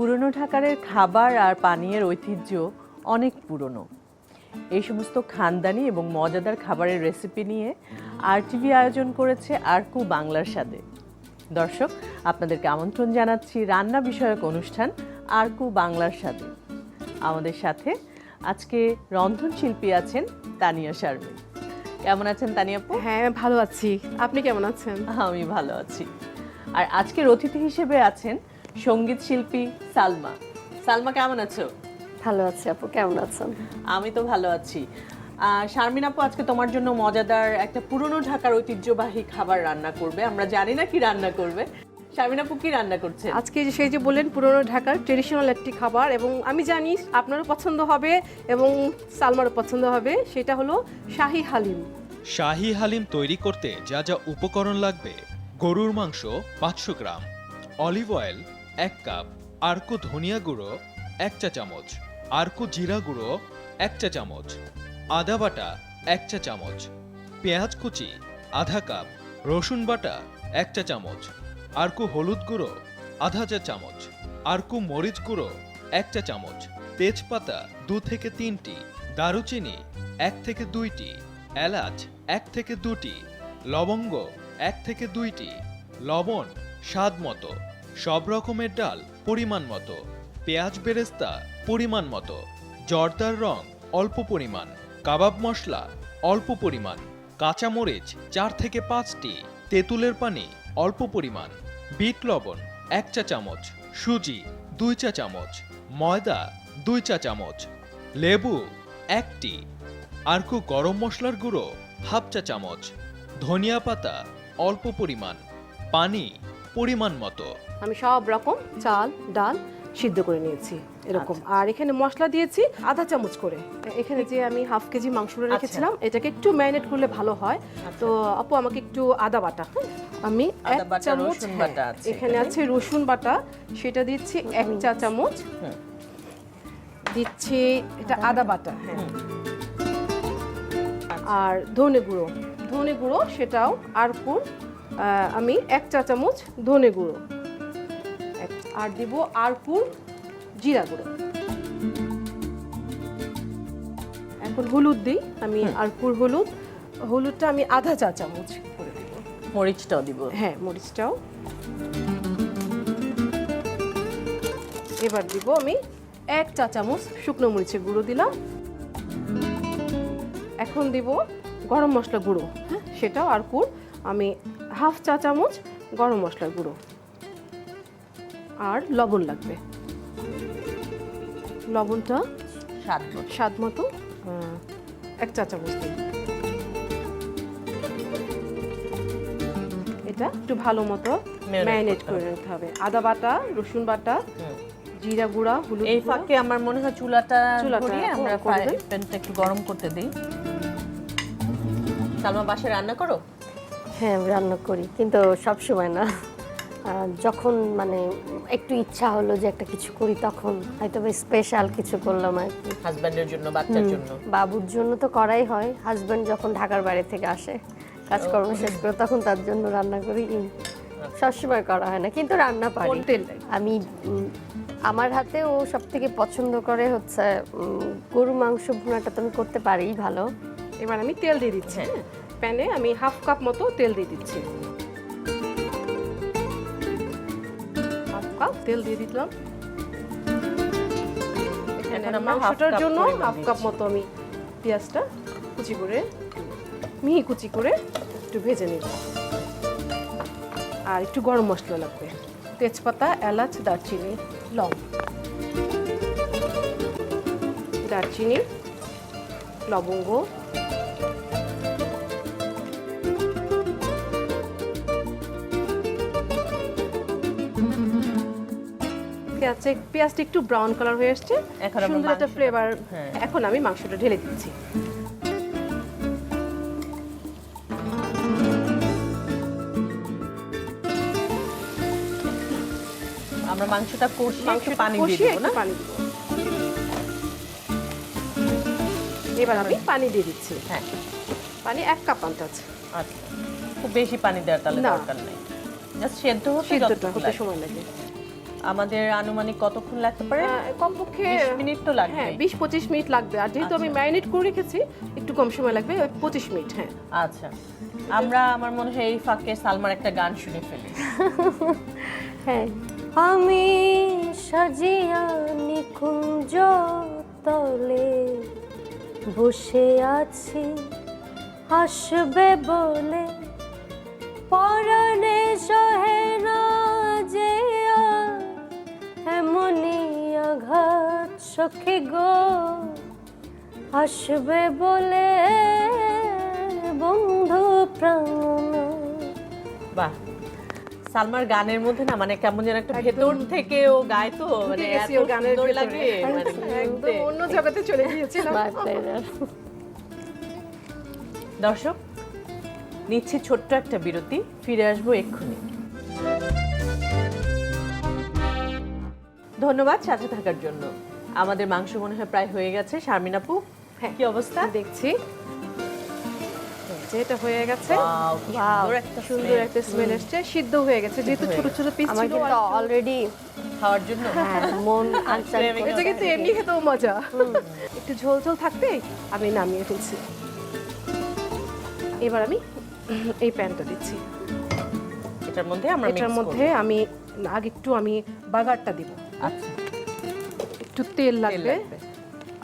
পুরনো ঢাকারের খাবার আর পানীয়ের ঐতিহ্য অনেক পুরনো। এই সমস্ত খানদানি এবং মজাদার খাবারের রেসিপি নিয়ে আরটিভি আয়োজন করেছে আরকু বাংলার স্বাদে। দর্শক, আপনাদেরকে আমন্ত্রণ জানাচ্ছি রান্না বিষয়ক অনুষ্ঠান আরকু বাংলার স্বাদে। আমাদের সাথে আজকে রন্ধনশিল্পী আছেন তানিয়া শারমিন। কেমন আছেন তানিয়া আপু? হ্যাঁ, ভালো আছি। আপনি কেমন আছেন? আমি ভালো আছি। আর আজকের অতিথি হিসেবে আছেন সঙ্গীত শিল্পী সালমা। সালমা, কেমন আছো? ভালো আছি আপু, কেমন আছেন? আমি তো ভালো আছি। শারমিন আপু আজকে তোমার জন্য মজাদার একটা পুরনো ঢাকার ঐতিহ্যবাহী খাবার রান্না করবে। আমরা জানি না কি রান্না করবে। শারমিন আপু কি রান্না করছে? আজকে সেই যে বললেন পুরনো ঢাকার ট্রেডিশনাল একটি খাবার, এবং আমি জানি আপনারও পছন্দ হবে এবং সালমারও পছন্দ হবে, সেটা হলো শাহী হালিম। শাহী হালিম তৈরি করতে যা যা উপকরণ লাগবে: গরুর মাংস 500 গ্রাম, অলিভ অয়েল 1 কাপ, আরকু ধনিয়া গুঁড়ো 1 চা চামচ, আরকু জিরা গুঁড়ো 1 চা চামচ, আদা বাটা 1 চা চামচ, পেঁয়াজ কুচি আধা কাপ, রসুন বাটা 1 চা চামচ, আরকু হলুদ গুঁড়ো আধা চা চামচ, আরকু মরিচ গুঁড়ো 1 চা চামচ, তেজপাতা 2 থেকে 3টি, দারুচিনি 1 থেকে 2টি, এলাচ 1 থেকে 2টি, লবঙ্গ 1 থেকে 2টি, লবণ স্বাদ মতো, সব রকমের ডাল পরিমাণ মতো, পেঁয়াজ বেরেস্তা পরিমাণ মতো, জর্দার রং অল্প পরিমাণ, কাবাব মশলা অল্প পরিমাণ, কাঁচামরিচ 4 থেকে 5টি, তেঁতুলের পানি অল্প পরিমাণ, বিট লবণ 1 চা চামচ, সুজি 2 চা চামচ, ময়দা 2 চা চামচ, লেবু 1টি, আরকু গরম মশলার গুঁড়ো হাফ চা চামচ, ধনিয়া পাতা অল্প পরিমাণ, পানি পরিমাণ মতো। আমি সব রকম চাল ডাল সিদ্ধ করে নিয়েছি এরকম। আর এখানে মশলা দিয়েছি আধা চামচ করে। এখানে যে আমি হাফ কেজি মাংসটা রেখেছিলাম, এটাকে একটু ম্যারিনেট করলে ভালো হয়। তো আপু আমাকে একটু আদা বাটা, আমি 1 চামচ, এখানে আছে রসুন বাটা, সেটা দিচ্ছি 1 চা চামচ, দিচ্ছি এটা আদা বাটা, হ্যাঁ। আর ধনে গুঁড়ো সেটাও আরকুর আমি 1 চা চামচ ধনে গুঁড়ো, আর দিব আরকুর জিরা গুঁড়ো। এখন হলুদ দিই আমি, আরকুর হলুদটা আমি আধা চা চামচ করে দিব। মরিচটাও দিব? হ্যাঁ, মরিচটাও। এবার দিব আমি 1 চা চামচ শুকনো মরিচের গুঁড়ো দিলাম। এখন দিব গরম মশলা গুঁড়ো, হ্যাঁ, সেটাও আরকুর আমি হাফ চা চামচ গরম মশলার গুঁড়ো। আর লবণ লাগবে, লবণটা স্বাদ মতো 1 চা চামচ দিই। এটা একটু ভালো মতো ম্যারিনেট করে নিতে হবে। আদা বাটা, রসুন বাটা, জিরা গুঁড়া, হলুদ। এই ফাঁকে আমার মনে হয় চুলাটা ধরিয়ে আমরা ফ্রাই প্যানটা একটু গরম করতে দিই। সালমা, বাসায় রান্না করো? হ্যাঁ, আমি রান্না করি, কিন্তু সব সময় না। যখন মানে একটু ইচ্ছা হলো যে একটা কিছু করি, তখন হয়তো স্পেশাল কিছু করলাম আর কি। হাজবেন্ডের জন্য, বাচ্চার জন্য? বাবুর জন্য তো করাই হয়। হাজবেন্ড যখন ঢাকার বাইরে থেকে আসে কাজকর্ম শেষ করে, তখন তার জন্য রান্না করি। সবসময় করা হয় না, কিন্তু রান্না পারি আমি। আমার হাতে ও সব থেকে পছন্দ করে হচ্ছে গরু মাংস ভুনাটা, তো আমি করতে পারি ভালো। এবার আমি তেল দিয়ে দিচ্ছি প্যানে, আমি হাফ কাপ মতো তেল দিয়ে দিচ্ছি। হাফ কাপ তেল দিয়ে দিলাম। এখানে মাংসটার জন্য হাফ কাপ মতো আমি পেঁয়াজটা মিহি কুচি করে একটু ভেজে নিব। আর একটু গরম মশলা লাগবে, তেজপাতা, এলাচ, দারচিনি, লং, দারচিনি, লবঙ্গ, পেঁয়াজটা একটু ব্রাউন কালার হয়ে আসছে, সুন্দর একটা ফ্লেভার। এখন আমি মাংসটা ঢেলে দিচ্ছি। আমরা মাংসটা কষিয়ে একটু পানি দিয়ে দেব না? পানি দিব। এবার আমি পানি দিয়ে দিচ্ছি। হ্যাঁ, পানি 1 কাপ আনতে আছে। আচ্ছা, খুব বেশি পানি দেওয়ার তাহলে দরকার নেই, জাস্ট সেদ্ধ হতে সময় লাগে। আমাদের আনুমানিক কতক্ষণ লাগতে পারে? কমপক্ষে 20 মিনিট তো লাগবে। হ্যাঁ 20-25 মিনিট লাগবে। আর যেহেতু আমি ম্যারিনেট করে রেখেছি একটু কম সময় লাগবে, 25 মিনিট। হ্যাঁ আচ্ছা, আমরা আমার মনে হয় এই ফাঁকে সালমার একটা গান শুনে ফেলি। হ্যাঁ, আমি সাজিয়া নিকুঞ্জ তলে বসে আছি হাসবে বলে, পরাণে সহে না যে এমনই আঘাত সখী গো, আসবে বলে বন্ধু প্রাণ। বাহ, সালমার গানের মধ্যে না মানে কেমন যেন একটা ভেতর থেকে ও গায়, তো মানে গেছি এত ওর গানের সুন্দর ভেতরে। লাগে, মানে একদম অন্য জগতে চলে গিয়েছিলাম। My pleasure. দর্শক, নিচ্ছি ছোট্ট একটা বিরতি, ফিরে আসবো এক্ষুনি। ধন্যবাদ সাথে থাকার জন্য। আমাদের মাংস মনে হয় প্রায় হয়ে গেছে। শারমিন আপু, হ্যাঁ কি অবস্থা? দেখছি যেটা হয়ে গেছে। Wow, কি সুন্দর একটা সুন্দর smell। একটা স্মেল আসছে, সিদ্ধ হয়ে গেছে যেহেতু ছোট ছোট পিস আমার ছিল। কিন্তু অলরেডি খাওয়ার জন্য মন আনচান প্রেমে এটা কিন্তু এমনি খেতেও মজা। একটু ঝোল ঝোল থাকতে আমি নামিয়ে ফেলছি। এবার আমি এই প্যানটা দিচ্ছি। এটার মধ্যে আমরা এটার mix মধ্যে করব। আমি আগে একটু আমি বাগারটা দিব, আচ্ছা, একটু তেল তেল লাগবে। লাগবে।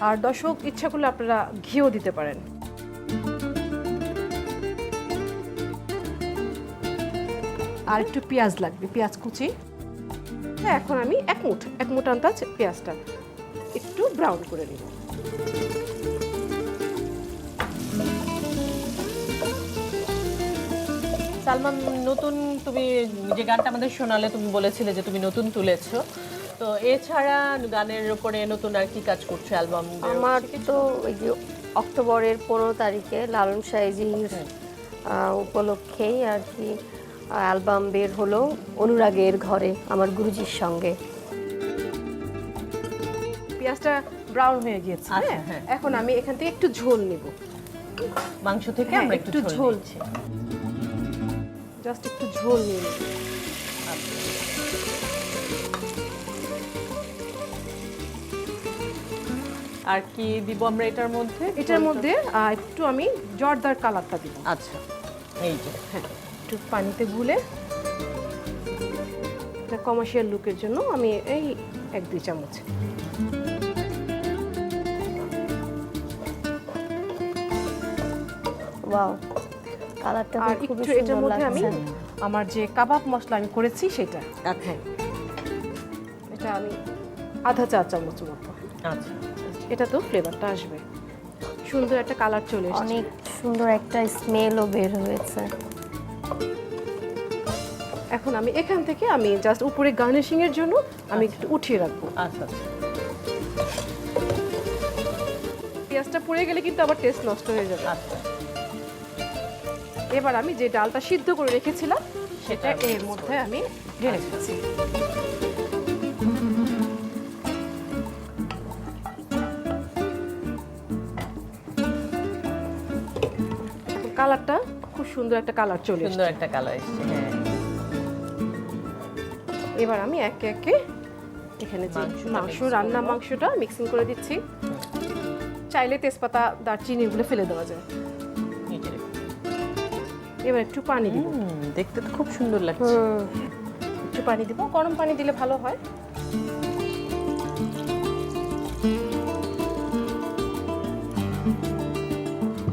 আর দর্শক ইচ্ছা করলে আপনারা ঘিও দিতে পারেন। আর একটু পেঁয়াজ লাগবে, পেঁয়াজ কুচি। হ্যাঁ, এখন আমি এক মুঠ আন্দাজ পেঁয়াজটা একটু ব্রাউন করে নিব। সালমান, নতুন তুমি যে গানটা আমাদের শোনালে, তুমি বলেছিলে যে তুমি নতুন তুলেছো, তো এছাড়া গানের উপরে নতুন আর কি কাজ করছো? অ্যালবাম আমার তো ওই যে অক্টোবরের 15 তারিখে লালন সাইজির উপলক্ষেই আর কি অ্যালবাম বের হলো, অনুরাগের ঘরে আমার গুরুজির সঙ্গে। পেঁয়াজটা ব্রাউন হয়ে গিয়েছে। আচ্ছা, হ্যাঁ, হ্যাঁ। এখন আমি এখান থেকে একটু ঝোল নিব। মাংস থেকে হ্যাঁ, আমরা একটু একটু ঝোল। ঝোল নিচ্ছি। জাস্ট একটু ঝোল নিয়ে নিব। আর কি দিব আমরা এটার মধ্যে? এটার মধ্যে একটু আমি জর্দার কালারটা দিব। আচ্ছা, এই যে হ্যাঁ, একটু পানিতে গুলে এটা কমার্শিয়াল লুকের জন্য আমি এই 1-2 চামচ। ওয়াও, কালারটা আর খুবই একটু এটার সুন্দর মধ্যে আমি লাগছে। আমার যে কাবাব মশলা আমি করেছি সেটা, আচ্ছা এটা আমি আধা চা চামচ মতো। আচ্ছা, এটা তো ফ্লেভারটা আসবে, সুন্দর একটা কালার চলে এসেছে। অনেক সুন্দর একটা স্মেলও বের হয়েছে। এখন আমি এখান থেকে আমি জাস্ট উপরে গার্নিশিং এর জন্য আমি একটু উঠিয়ে রাখবো। আচ্ছা আচ্ছা। পেঁয়াজটা পুড়ে গেলে কিন্তু আবার টেস্ট নষ্ট হয়ে যাবে। আচ্ছা, এবার আমি যে ডালটা সিদ্ধ করে রেখেছিলাম সেটা সেটা এর মধ্যে আমি ঢেলে দিচ্ছি। কালারটা খুব সুন্দর একটা কালার চলে সুন্দর এসেছে। একটা কালার এসেছে। হ্যাঁ, এবার আমি একে একে এখানে যে মাংস রান্না মাংসটা মিক্সিং করে দিচ্ছি। চাইলে তেজপাতা দারচিনি এগুলো ফেলে দেওয়া যায়। এই যে দেখুন। এবার একটু পানি দিব, দেখতে তো খুব সুন্দর লাগছে। একটু পানি দিব, গরম পানি দিলে ভালো হয়।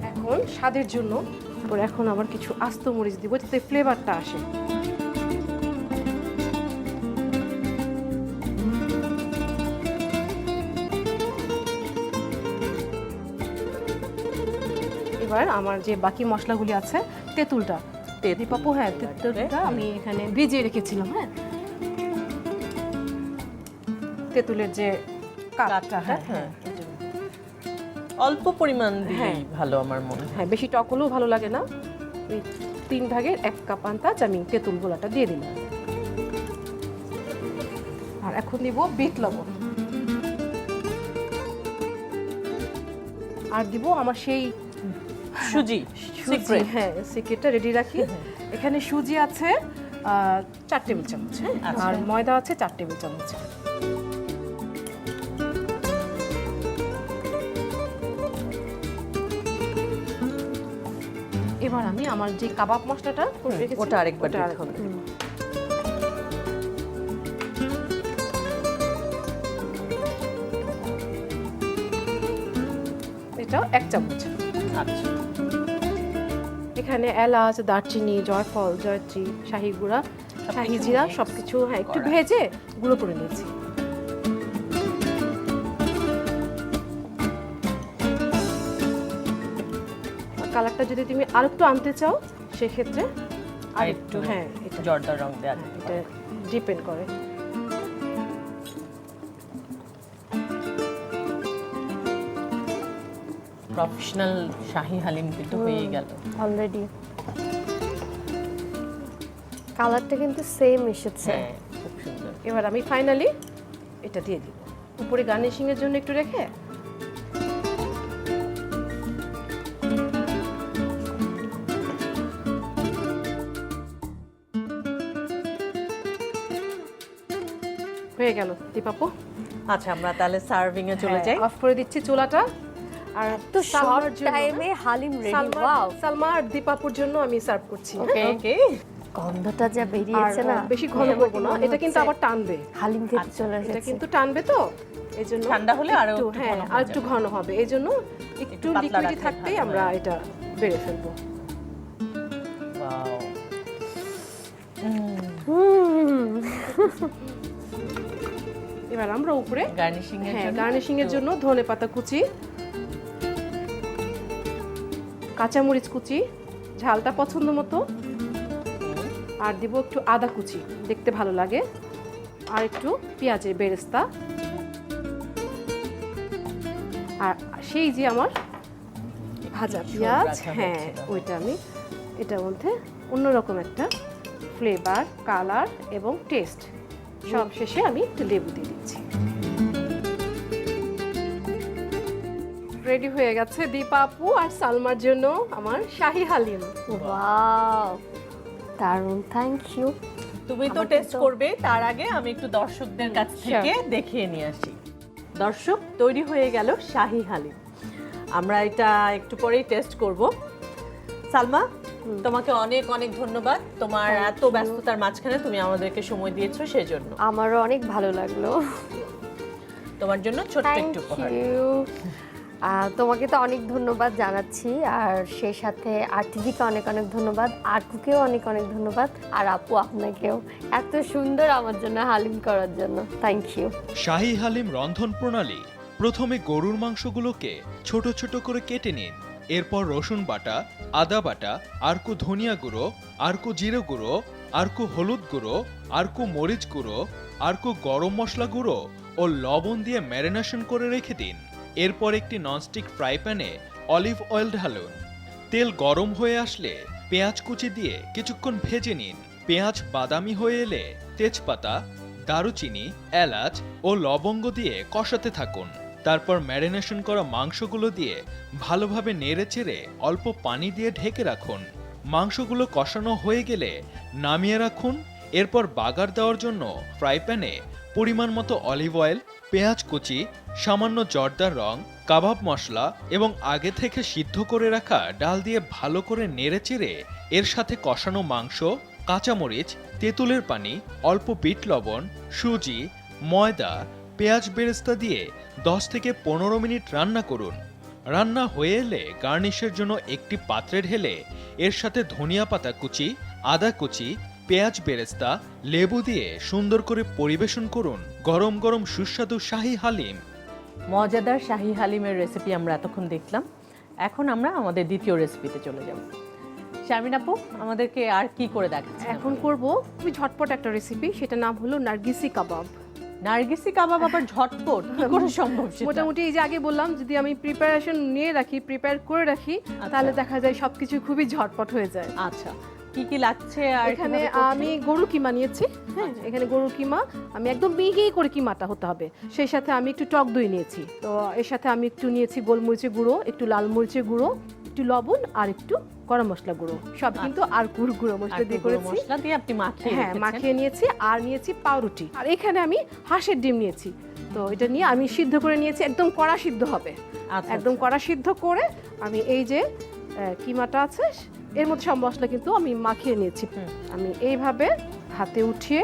এখন স্বাদের জন্য ওর এখন আবার কিছু আস্ত মরিচ দিব যাতে ফ্লেভারটা আসে। এবার আমার যে বাকি মশলাগুলি আছে, তেঁতুলটা দীপাপু, হ্যাঁ তেঁতুলটা আমি এখানে ভিজিয়ে রেখেছিলাম। হ্যাঁ, তেঁতুলের যে কাঠটা, হ্যাঁ হ্যাঁ, অল্প পরিমাণ দিলেই হ্যাঁ। ভালো আমার মনে হয়। হ্যাঁ, বেশি টক হলেও ভালো লাগে না। ওই 3 ভাগের 1 কাপ আন্দাজ আমি তেঁতুল গোলাটা দিয়ে দিলাম। আর এখন দিব বিট লবণ, আর দিব আমার সেই সুজি, সুজি। হ্যাঁ, সিক্রেটটা রেডি রাখি। এখানে সুজি আছে 4 টেবিল চামচ, হ্যাঁ, আচ্ছা। আর ময়দা আছে 4 টেবিল চামচ। এবার আমি আমার যে কাবাব মশলাটা করে রেখেছি ওটা আরেকবার ওটা দিতে হবে। এটা 1 চামচ। আচ্ছা, এখানে এলাচ, দারচিনি, জয়ফল, জয়ত্রী, শাহি গুঁড়া, শাহি জিরা সবকিছু হ্যাঁ একটু ভেজে গুঁড়ো করে নিয়েছি। কালারটা যদি তুমি আরেকটু আনতে চাও সেক্ষেত্রে আরেকটু হ্যাঁ এটা জর্দা রং দেওয়া এটা ডিপেন্ড করে। প্রফেশনাল শাহী হালিম কিন্তু হয়ে গেল। অলরেডি কালারটা কিন্তু সেম এসেছে। হ্যাঁ, খুব সুন্দর। এবার আমি ফাইনালি এটা দিয়ে দিব উপরে গার্নিশিং এর জন্য একটু রেখে। হয়ে গেল দীপাপু। আচ্ছা, আমরা তাহলে সার্ভিং এ চলে যাই। অফ করে দিচ্ছি চুলাটা। আর তো সালমার শর্ট জন্য, টাইমে হালিম রেডি। সালমা ওয়াও, সালমা আর দীপাপুর জন্য আমি সার্ভ করছি। ওকে ওকে, গন্ধটা যা আর বেরিয়েছে না, বেশি ঘন করবো না, এটা কিন্তু আবার টানবে। হালিম খেতে চলে এটা এসেছে। কিন্তু টানবে তো এই জন্য ঠান্ডা হলে আরো একটু, একটু হ্যাঁ ঘন হয়ে আর একটু যাবে। ঘন হবে, এই জন্য একটু পাতলা লিকুইডি রাখলে থাকতেই ভালো আমরা হয়। এটা বেড়ে ফেলবো। ওয়াও, এবার আমরা উপরে গার্নিশিং এর হ্যাঁ জন্য গার্নিশিং এর জন্য ধনেপাতা কুচি, কাঁচামরিচ কুচি, ঝালটা পছন্দ মতো, আর দিব একটু আদা কুচি, দেখতে ভালো লাগে, আর একটু পেঁয়াজের বেরেস্তা, আর সেই যে আমার ভাজা পেঁয়াজ, ভাজা হ্যাঁ হচ্ছিল। ওইটা আমি এটার মধ্যে অন্যরকম একটা ফ্লেভার, কালার এবং টেস্ট, সব শেষে আমি একটু লেবু দিয়ে দিচ্ছি। রেডি হয়ে গেছে দীপা আপু আর সালমার জন্য আমার শাহী হালিম। ওয়াও, দারুণ, থ্যাংক ইউ। তুমি তো টেস্ট করবে, তার আগে আমি একটু দর্শকদের কাছ থেকে দেখিয়ে নিয়ে আসি। দর্শক, তৈরি হয়ে গেল শাহী হালিম। আমরা এটা একটু পরেই টেস্ট করব। সালমা, তোমাকে অনেক অনেক ধন্যবাদ। তোমার এত ব্যস্ততার মাঝখানে তুমি আমাদেরকে সময় দিয়েছো সেজন্য। আমারও অনেক ভালো লাগলো। তোমার জন্য ছোট্ট থ্যাংক একটু উপহার। ইউ। তোমাকে তো অনেক ধন্যবাদ জানাচ্ছি, আর সেই সাথে আরটিভিকে অনেক অনেক ধন্যবাদ, আরকুকেও অনেক অনেক ধন্যবাদ, আর আপু আপনাকেও এত সুন্দর আমার জন্য হালিম করার জন্য থ্যাংক ইউ। শাহী হালিম রন্ধন প্রণালী: প্রথমে গরুর মাংসগুলোকে ছোট ছোট করে কেটে নিন। এরপর রসুন বাটা, আদা বাটা, আরকু ধনিয়া গুঁড়ো, আরকু জিরে গুঁড়ো, আরকু হলুদ গুঁড়ো, আরকু মরিচ গুঁড়ো, আরকু গরম মশলা গুঁড়ো ও লবণ দিয়ে ম্যারিনেশন করে রেখে দিন। এরপর একটি ননস্টিক ফ্রাই প্যানে অলিভ অয়েল ঢালুন। তেল গরম হয়ে আসলে পেঁয়াজ কুচি দিয়ে কিছুক্ষণ ভেজে নিন। পেঁয়াজ বাদামি হয়ে এলে তেজপাতা, দারুচিনি, এলাচ ও লবঙ্গ দিয়ে কষাতে থাকুন। তারপর ম্যারিনেশন করা মাংসগুলো দিয়ে ভালোভাবে নেড়েচেড়ে অল্প পানি দিয়ে ঢেকে রাখুন। মাংসগুলো কষানো হয়ে গেলে নামিয়ে রাখুন। এরপর বাগার দেওয়ার জন্য ফ্রাই প্যানে পরিমাণ মতো অলিভ অয়েল, পেঁয়াজ কুচি, সামান্য জর্দার রং, কাবাব মশলা এবং আগে থেকে সিদ্ধ করে রাখা ডাল দিয়ে ভালো করে নেড়েচেড়ে এর সাথে কষানো মাংস, কাঁচামরিচ, তেঁতুলের পানি, অল্প বিট লবণ, সুজি, ময়দা, পেঁয়াজ বেরেস্তা দিয়ে 10 থেকে 15 মিনিট রান্না করুন। রান্না হয়ে এলে গার্নিশের জন্য একটি পাত্রে ঢেলে এর সাথে ধনিয়া পাতা কুচি, আদা কুচি, পেঁয়াজ বেরেস্তা, লেবু দিয়ে সুন্দর করে পরিবেশন করুন। গরম গরম সুস্বাদু শাহী হালিম। মজাদার শাহী হালিমের রেসিপি আমরা এতক্ষণ দেখলাম। এখন আমরা আমাদের দ্বিতীয় রেসিপিতে চলে যাব। শারমিন আপু, আমাদেরকে আর কি করে দেখাচ্ছেন? এখন করব খুবই ঝটপট একটা রেসিপি, সেটা নাম হলো নার্গিসি কাবাব। নার্গিসি কাবাব আবার ঝটপট কি করে সম্ভব সেটা? মোটামুটি এই যে আগে বললাম, যদি আমি প্রিপারেশন নিয়ে রাখি, প্রিপেয়ার করে রাখি, তাহলে দেখা যায় সবকিছু খুবই ঝটপট হয়ে যায়। আচ্ছা, কি কি লাগছে? আর এখানে কিভাবে করতে আমি গরু কিমা নিয়েছি, হ্যাঁ এখানে গরু কিমা, আমি একদম মিহি করে কিমাটা হতে হবে। সেই সাথে আমি একটু টক দই নিয়েছি, তো এর সাথে আমি একটু নিয়েছি গোলমরিচের গুঁড়ো, একটু লাল মরিচের গুঁড়ো, একটু লবণ আর একটু গরম মশলা গুঁড়ো, সব কিন্তু আর গুঁড়ো মশলা দিয়ে গুঁড়ো করেছি। মশলা দিয়ে আপনি মাখিয়ে হ্যাঁ, রেখেছেন। মাখিয়ে নিয়েছি। আর নিয়েছি পাউরুটি, আর এখানে আমি হাঁসের ডিম নিয়েছি। তো এটা নিয়ে আমি সিদ্ধ করে নিয়েছি, একদম কড়া সিদ্ধ হবে। আচ্ছা, একদম কড়া সিদ্ধ করে আমি এই যে কিমাটা আছে এর মধ্যে সব মশলা কিন্তু আমি মাখিয়ে নিয়েছি। আমি এইভাবে হাতে উঠিয়ে,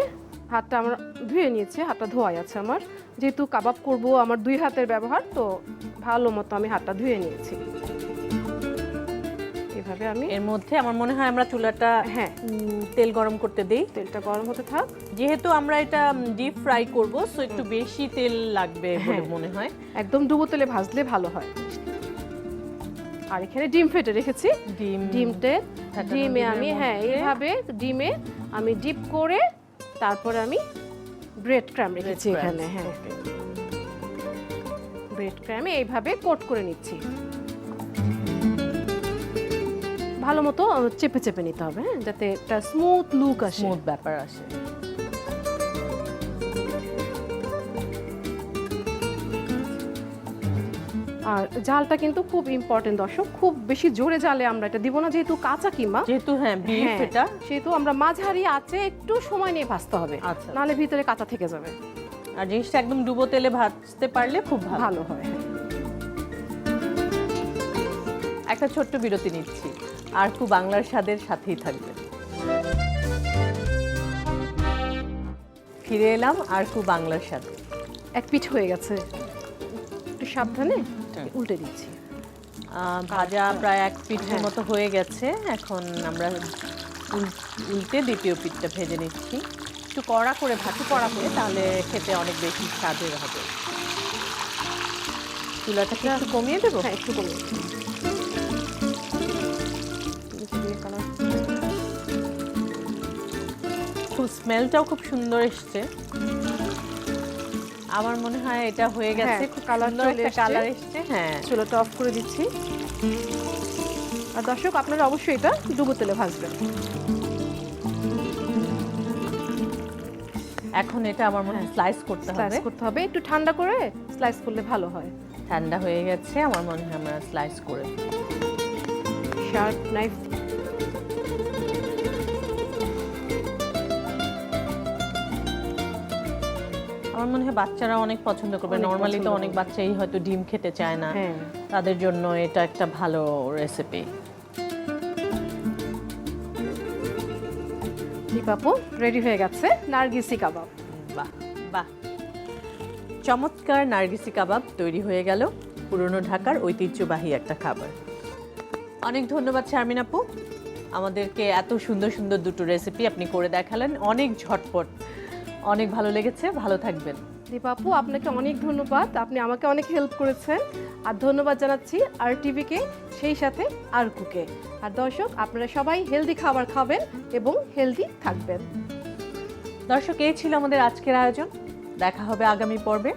হাতটা আমার ধুয়ে নিয়েছি, হাতটা ধোয়াই আছে আমার, যেহেতু কাবাব করব আমার 2 হাতের ব্যবহার, তো ভালো মতো আমি হাতটা ধুয়ে নিয়েছি। এভাবে আমি এর মধ্যে আমার মনে হয় আমরা চুলাটা হ্যাঁ তেল গরম করতে দেই। তেলটা গরম হতে থাক। যেহেতু আমরা এটা ডিপ ফ্রাই করব, সো একটু বেশি তেল লাগবে বলে মনে হয়। একদম ডুবো তেলে ভাজলে ভালো হয়। আর এখানে ডিম ফেটে রেখেছি। ডিমে আমি এইভাবে ডিমে আমি ডিপ করে তারপর আমি ব্রেড ক্রাম রেখেছি এখানে। হ্যাঁ, ব্রেড ক্রামে এইভাবে কোট করে নিচ্ছি। ভালো মতো চেপে চেপে নিতে হবে, হ্যাঁ, যাতে একটা স্মুথ লুক আসে, স্মুথ ব্যাপার আসে। আর জালটা কিন্তু খুব ইম্পর্টেন্ট দর্শক, খুব বেশি জোরে জালে আমরা এটা দিব না, যেহেতু কাঁচা কিমা, যেহেতু বিফ এটা, সেহেতু আমরা মাঝারি আঁচে একটু সময় নিয়ে ভাজতে হবে, আচ্ছা, নাহলে ভিতরে কাঁচা থেকে যাবে। আর জিনিসটা একদম ডুবো তেলে ভাজতে পারলে খুব ভালো হয়। একটা ছোট্ট বিরতি নিচ্ছি, আরকু বাংলার স্বাদের সাথেই থাকবে। ফিরে এলাম আরকু বাংলার স্বাদে। এক পিঠ হয়ে গেছে, একটু সাবধানে উল্টে দিচ্ছি। ভাজা প্রায় এক পিঠের মতো হয়ে গেছে। এখন আমরা উল্টে দ্বিতীয় পিঠটা ভেজে নিচ্ছি। একটু কড়া করে কড়া করে, তাহলে খেতে অনেক বেশি স্বাদের হবে। চুলাটা কি একটু কমিয়ে দেবো? হ্যাঁ, একটু কমিয়ে দেবো। খুব স্মেলটাও খুব সুন্দর এসছে। আমার মনে হয় এটা হয়ে গেছে, খুব সুন্দর একটা কালার এসছে। হ্যাঁ, চুলাটা অফ করে দিচ্ছি। আর দর্শক, আপনারা অবশ্যই এটা ডুবো তেলে ভাজবেন। এখন এটা আমার মনে হয় স্লাইস করতে হবে। একটু ঠান্ডা করে স্লাইস করলে ভালো হয়। ঠান্ডা হয়ে গেছে, আমার মনে হয় আমরা স্লাইস করে শার্প নাইফ। আমার মনে হয় বাচ্চারা অনেক পছন্দ করবে। নরমালি তো অনেক বাচ্চাই হয়তো ডিম খেতে চায় না, তাদের জন্য এটা একটা ভালো রেসিপি। দীপাপু, রেডি হয়ে গেছে নারগিসি কাবাব। বাহ বাহ, চমৎকার নারগিসি কাবাব তৈরি হয়ে গেল। পুরনো ঢাকার ঐতিহ্যবাহী একটা খাবার। অনেক ধন্যবাদ শারমিন আপু, আমাদেরকে এত সুন্দর সুন্দর দুটো রেসিপি আপনি করে দেখালেন, অনেক ঝটপট, অনেক ভালো লেগেছে। ভালো থাকবেন। দীপাপু, আপনাকে অনেক ধন্যবাদ, আপনি আমাকে অনেক হেল্প করেছেন। আর ধন্যবাদ জানাচ্ছি RTVকে, সেই সাথে আরকুকে। আর দর্শক, আপনারা সবাই হেলদি খাবার খাবেন এবং হেলদি থাকবেন। দর্শক, এই ছিল আমাদের আজকের আয়োজন। দেখা হবে আগামী পর্বে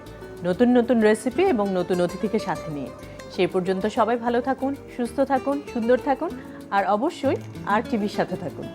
নতুন নতুন রেসিপি এবং নতুন অতিথিকে সাথে নিয়ে। সেই পর্যন্ত সবাই ভালো থাকুন, সুস্থ থাকুন, সুন্দর থাকুন, আর অবশ্যই RTVর সাথে থাকুন।